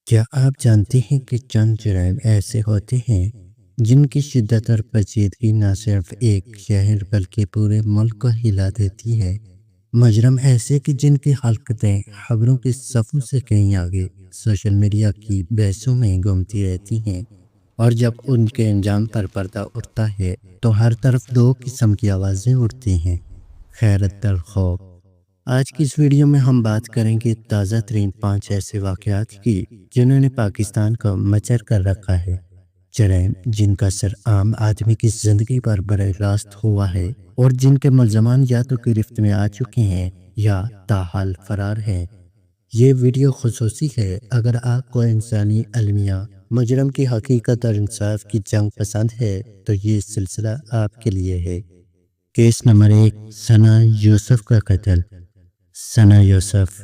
کیا آپ جانتے ہیں کہ چند جرائم ایسے ہوتے ہیں جن کی شدت اور پیچیدگی نہ صرف ایک شہر بلکہ پورے ملک کو ہلا دیتی ہے؟ مجرم ایسے کہ جن کی حرکتیں خبروں کے صفوں سے کہیں آگے سوشل میڈیا کی بحثوں میں گھومتی رہتی ہیں، اور جب ان کے انجام پر پردہ اٹھتا ہے تو ہر طرف دو قسم کی آوازیں اٹھتی ہیں: خیرت اور خوف۔ آج کی اس ویڈیو میں ہم بات کریں گے تازہ ترین 5 ایسے واقعات کی جنہوں نے پاکستان کو مچر کر رکھا ہے۔ جرائم جن کا اثر عام آدمی کی زندگی پر براہ راست ہوا ہے اور جن کے ملزمان یا تو گرفت میں آ چکے ہیں یا تاحال فرار ہیں۔ یہ ویڈیو خصوصی ہے اگر آپ کو انسانی المیہ، مجرم کی حقیقت اور انصاف کی جنگ پسند ہے تو یہ سلسلہ آپ کے لیے ہے۔ کیس نمبر 1، ثنا یوسف کا قتل۔ ثنا یوسف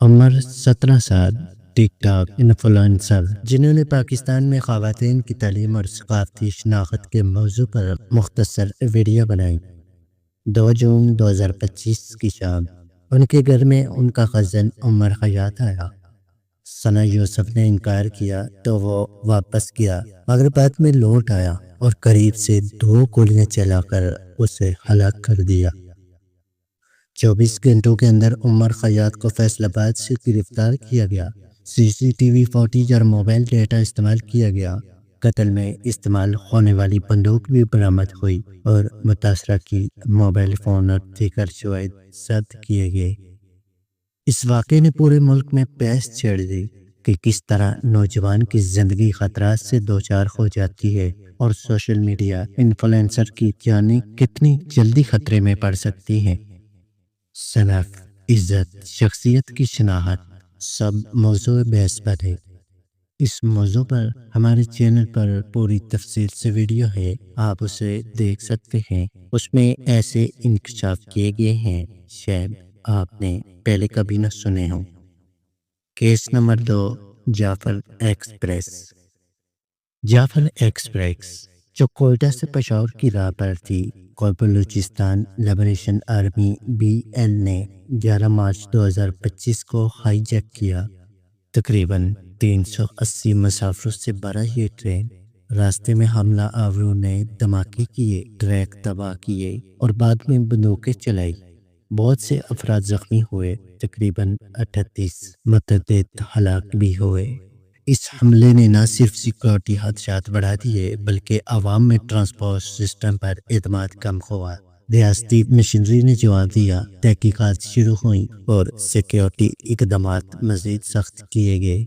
عمر 17 سال، ٹک ٹاک انفلوئنسر جنہوں نے پاکستان میں خواتین کی تعلیم اور ثقافتی شناخت کے موضوع پر مختصر ویڈیو بنائی۔ 2 جون 2025 کی شام ان کے گھر میں ان کا کزن عمر حیات آیا۔ ثنا یوسف نے انکار کیا تو وہ واپس گیا، مگر بعد میں لوٹ آیا اور قریب سے 2 گولیاں چلا کر اسے ہلاک کر دیا۔ 24 گھنٹوں کے اندر عمر خیاط کو فیصل آباد سے گرفتار کیا گیا۔ سی سی ٹی وی فوٹیج اور موبائل ڈیٹا استعمال کیا گیا۔ قتل میں استعمال ہونے والی بندوق بھی برآمد ہوئی اور متاثرہ کی موبائل فون اور دیگر شواہد ضبط کیے گئے۔ اس واقعے نے پورے ملک میں بحث چھیڑ دی کہ کس طرح نوجوان کی زندگی خطرات سے دوچار ہو جاتی ہے اور سوشل میڈیا انفلوئنسر کی جانیں کتنی جلدی خطرے میں پڑ سکتی ہیں۔ شناخت، عزت، شخصیت کی شناخت سب موضوع بحث پر ہے۔ اس موضوع پر ہمارے چینل پر پوری تفصیل سے ویڈیو ہے، آپ اسے دیکھ سکتے ہیں۔ اس میں ایسے انکشاف کیے گئے ہیں شاید آپ نے پہلے کبھی نہ سنے ہوں۔ کیس نمبر 2، جعفر ایکسپریس۔ جعفر ایکسپریس جو کوئٹہ سے پشاور کی راہ پر تھی، کو بلوچستان لبریشن آرمی BL نے 11 مارچ 2025 کو ہائی جیک کیا۔ تقریباً 380 مسافروں سے بھرا یہ ٹرین راستے میں حملہ آوروں نے دھماکے کیے، ٹریک تباہ کیے اور بعد میں بندوقیں چلائی۔ بہت سے افراد زخمی ہوئے، تقریباً 38 متعدد ہلاک بھی ہوئے۔ اس حملے نے نہ صرف سیکورٹی خدشات بڑھا دیے بلکہ عوام میں ٹرانسپورٹ سسٹم پر اعتماد کم ہوا۔ ریاستی مشنری نے جواب دیا، تحقیقات شروع ہوئیں اور سیکورٹی اقدامات مزید سخت کیے گئے۔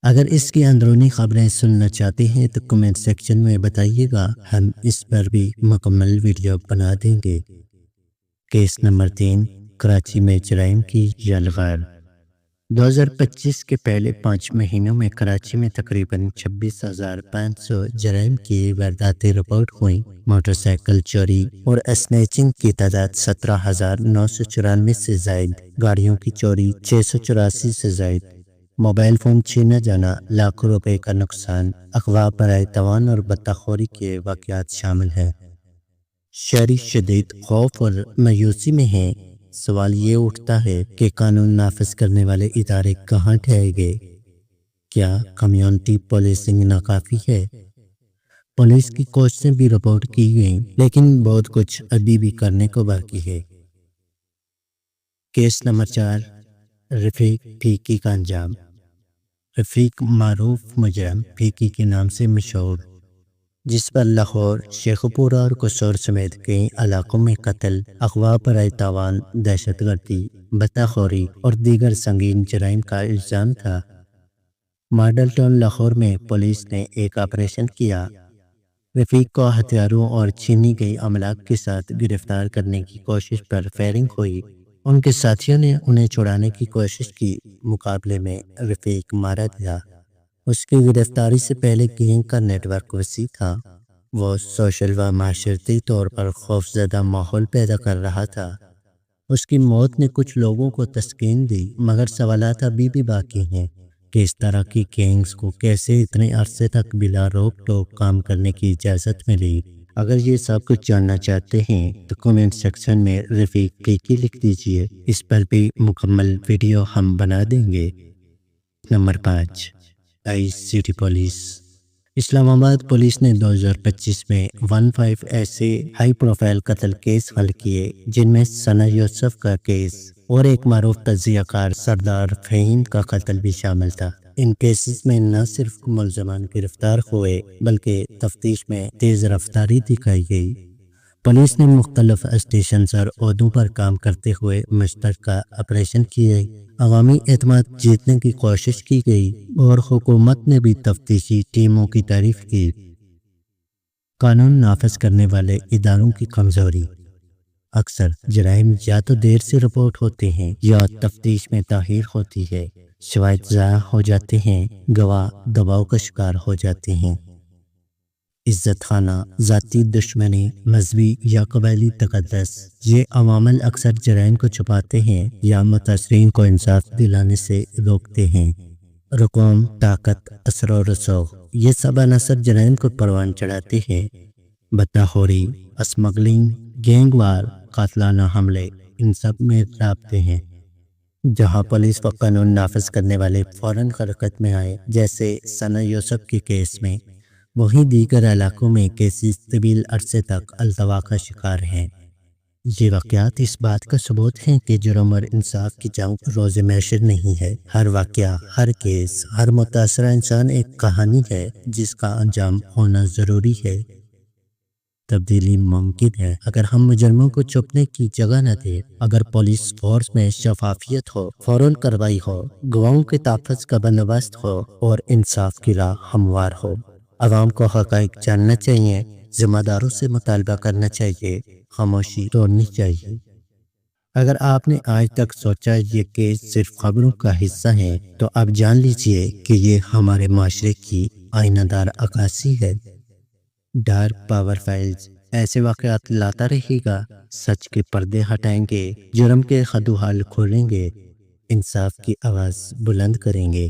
اگر اس کی اندرونی خبریں سننا چاہتے ہیں تو کمنٹ سیکشن میں بتائیے گا، ہم اس پر بھی مکمل ویڈیو بنا دیں گے۔ کیس نمبر 3، کراچی میں جرائم کی یلغار۔ 2025 کے پہلے 5 مہینوں میں کراچی میں تقریباً 26,500 جرائم کی وارداتیں رپورٹ ہوئیں۔ موٹر سائیکل چوری اور اسنیچنگ کی تعداد 17,994 سے زائد، گاڑیوں کی چوری 684 سے زائد، موبائل فون چھینا جانا، لاکھوں روپے کا نقصان، اغوا برائے توان اور بطخوری کے واقعات شامل ہیں۔ شہری شدید خوف اور مایوسی میں ہیں۔ سوال یہ اٹھتا ہے کہ قانون نافذ کرنے والے ادارے کہاں ٹھہر گئے؟ کیا کمیونٹی پولیسنگ ناکافی ہے؟ پولیس کی کوششیں بھی رپورٹ کی گئیں لیکن بہت کچھ ابھی بھی کرنے کو باقی ہے۔ کیس نمبر 4، رفیق پھیکی کا انجام۔ رفیق معروف مجرم پھیکی کے نام سے مشہور، جس پر لاہور، شیخ پورہ اور قصور سمیت کئی علاقوں میں قتل، اغوا برائے تاوان، دہشت گردی، بطخوری اور دیگر سنگین جرائم کا الزام تھا۔ ماڈل ٹاؤن لاہور میں پولیس نے ایک آپریشن کیا۔ رفیق کو ہتھیاروں اور چھینی گئی املاک کے ساتھ گرفتار کرنے کی کوشش پر فائرنگ ہوئی۔ ان کے ساتھیوں نے انہیں چھڑانے کی کوشش کی، مقابلے میں رفیق مارا گیا۔ اس کی گرفتاری سے پہلے گینگ کا نیٹ ورک وسیع تھا۔ وہ سوشل و معاشرتی طور پر خوفزدہ ماحول پیدا کر رہا تھا۔ اس کی موت نے کچھ لوگوں کو تسکین دی، مگر سوالات ابھی بھی باقی ہیں کہ اس طرح کی گینگز کو کیسے اتنے عرصے تک بلا روک ٹوک کام کرنے کی اجازت ملی۔ اگر یہ سب کچھ جاننا چاہتے ہیں تو کمنٹ سیکشن میں رفیق پھیکی لکھ دیجئے، اس پر بھی مکمل ویڈیو ہم بنا دیں گے۔ اپڈیٹ نمبر 5 آئی سٹی پولیس اسلام آباد پولیس نے 2025 میں 15 ایسے ہائی پروفائل قتل کیس حل کیے جن میں ثنا یوسف کا کیس اور ایک معروف تجزیہ کار سردار فہیم کا قتل بھی شامل تھا۔ ان کیسز میں نہ صرف ملزمان گرفتار ہوئے بلکہ تفتیش میں تیز رفتاری دکھائی گئی۔ پولیس نے مختلف اسٹیشنز اور عہدوں پر کام کرتے ہوئے مشترکہ آپریشن کیے، عوامی اعتماد جیتنے کی کوشش کی گئی اور حکومت نے بھی تفتیشی ٹیموں کی تعریف کی۔ قانون نافذ کرنے والے اداروں کی کمزوری: اکثر جرائم یا تو دیر سے رپورٹ ہوتے ہیں یا تفتیش میں تاخیر ہوتی ہے، شواہد ضائع ہو جاتے ہیں، گواہ دباؤ کا شکار ہو جاتے ہیں۔ عزت خانہ، ذاتی دشمنی، مذہبی یا قبائلی تقدس، یہ عوامل اکثر جرائم کو چھپاتے ہیں یا متاثرین کو انصاف دلانے سے روکتے ہیں۔ رقوم، طاقت، اثر و رسوخ، یہ سب عناصر جرائم کو پروان چڑھاتے ہیں۔ بدناخوری، اسمگلنگ، گینگ وار، قاتلانہ حملے، ان سب میں رابطے ہیں۔ جہاں پولیس و قانون نافذ کرنے والے فوراً حرکت میں آئے، جیسے ثنا یوسف کے کیس میں، وہیں دیگر علاقوں میں کیسز طویل عرصے تک التوا کا شکار ہیں۔ یہ واقعات اس بات کا ثبوت ہیں کہ جرم اور انصاف کی جنگ روز محشر نہیں ہے۔ ہر واقعہ، ہر کیس، ہر متاثرہ انسان ایک کہانی ہے جس کا انجام ہونا ضروری ہے۔ تبدیلی ممکن ہے اگر ہم مجرموں کو چھپنے کی جگہ نہ دیں، اگر پولیس فورس میں شفافیت ہو، فوراً کارروائی ہو، گواہوں کے تحفظ کا بندوبست ہو اور انصاف کی راہ ہموار ہو۔ عوام کو حقائق جاننا چاہیے، ذمہ داروں سے مطالبہ کرنا چاہیے، خاموشی توڑنی چاہیے۔ اگر آپ نے آج تک سوچا یہ کیس صرف خبروں کا حصہ ہے تو اب جان لیجئے کہ یہ ہمارے معاشرے کی آئینہ دار عکاسی ہے۔ ڈارک پاور فائلز ایسے واقعات لاتا رہے گا، سچ کے پردے ہٹائیں گے، جرم کے خدوحال کھولیں گے، انصاف کی آواز بلند کریں گے۔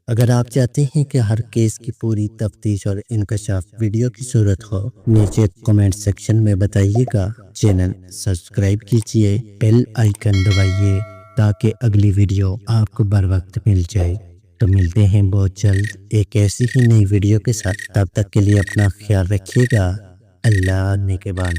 اگر آپ چاہتے ہیں کہ ہر کیس کی پوری تفتیش اور انکشاف ویڈیو کی صورت ہو، نیچے کمنٹ سیکشن میں بتائیے گا۔ چینل سبسکرائب کیجئے، بیل آئیکن دبائیے تاکہ اگلی ویڈیو آپ کو بر وقت مل جائے۔ تو ملتے ہیں بہت جلد ایک ایسی ہی نئی ویڈیو کے ساتھ، تب تک کے لیے اپنا خیال رکھیے گا۔ اللہ نگہبان۔